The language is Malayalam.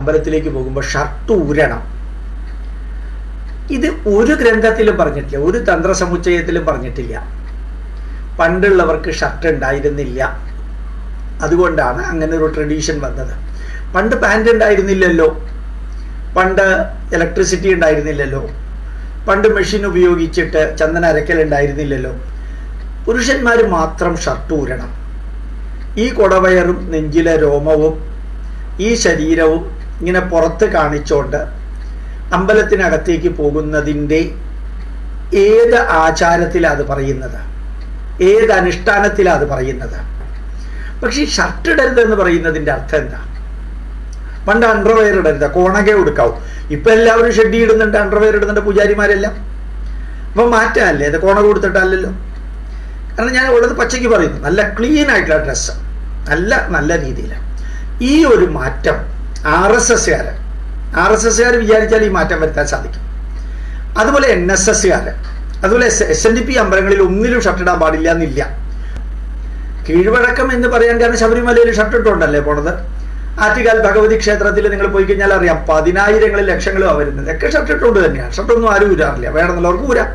അമ്പലത്തിലേക്ക് പോകുമ്പോൾ ഷർട്ട് ഊരണം. ഇത് ഒരു ഗ്രന്ഥത്തിലും പറഞ്ഞിട്ടില്ല, ഒരു തന്ത്രസമുച്ചയത്തിലും പറഞ്ഞിട്ടില്ല. പണ്ടുള്ളവർക്ക് ഷർട്ട് ഉണ്ടായിരുന്നില്ല, അതുകൊണ്ടാണ് അങ്ങനെ ഒരു ട്രഡീഷൻ വന്നത്. പണ്ട് പാൻറ് ഉണ്ടായിരുന്നില്ലല്ലോ, പണ്ട് ഇലക്ട്രിസിറ്റി ഉണ്ടായിരുന്നില്ലല്ലോ, പണ്ട് മെഷീൻ ഉപയോഗിച്ചിട്ട് ചന്ദന അരക്കൽ ഉണ്ടായിരുന്നില്ലല്ലോ. പുരുഷന്മാർ മാത്രം ഷർട്ട് ഊരണം. ഈ കൊടവയറും നെഞ്ചിലെ രോമവും ഈ ശരീരവും ഇങ്ങനെ പുറത്ത് കാണിച്ചുകൊണ്ട് അമ്പലത്തിനകത്തേക്ക് പോകുന്നതിൻ്റെ ഏത് ആചാരത്തിലാണ് അത് പറയുന്നത്, ഏത് അനുഷ്ഠാനത്തിലാണ് അത് പറയുന്നത്? പക്ഷേ ഈ ഷർട്ട് ഇടരുത് എന്ന് പറയുന്നതിൻ്റെ അർത്ഥം എന്താ? പണ്ട് അണ്ടർവെയർ ഇടരുത്, കോണകെ കൊടുക്കാവും. ഇപ്പം എല്ലാവരും ഷെഡി ഇടുന്നുണ്ട്, അണ്ടർവെയർ ഇടുന്നുണ്ട് പൂജാരിമാരെല്ലാം. അപ്പം മാറ്റാനല്ലേ, അത് കോണക കൊടുത്തിട്ടല്ലല്ലോ. കാരണം ഞാൻ ഉള്ളത് പച്ചയ്ക്ക് പറയുന്നു, നല്ല ക്ലീൻ ആയിട്ടുള്ള ഡ്രസ്സ്, നല്ല രീതിയിൽ. ഈ ഒരു മാറ്റം ആർ എസ് എസ്സുകാർ വിചാരിച്ചാൽ ഈ മാറ്റം വരുത്താൻ സാധിക്കും. അതുപോലെ NSSകാർ, അതുപോലെ SNDP അമ്പലങ്ങളിൽ ഒന്നിലും ഷർട്ട് ഇടാൻ പാടില്ല എന്നില്ല. കീഴ്വഴക്കം എന്ന് പറയാൻ കാരണം ശബരിമലയിൽ ഷർട്ട് ഇട്ടുകൊണ്ടല്ലേ പോണത്. ആറ്റുകാൽ ഭഗവതി ക്ഷേത്രത്തിൽ നിങ്ങൾ പോയി കഴിഞ്ഞാൽ അറിയാം, 10,000 ലക്ഷങ്ങളും വരുന്നത് ഒക്കെ ഷർട്ട് ഇട്ടുകൊണ്ട് തന്നെയാണ്. ഷർട്ടൊന്നും ആരും ഊരാറില്ല, വേണമെന്നുള്ളവർക്ക് ഊരാം.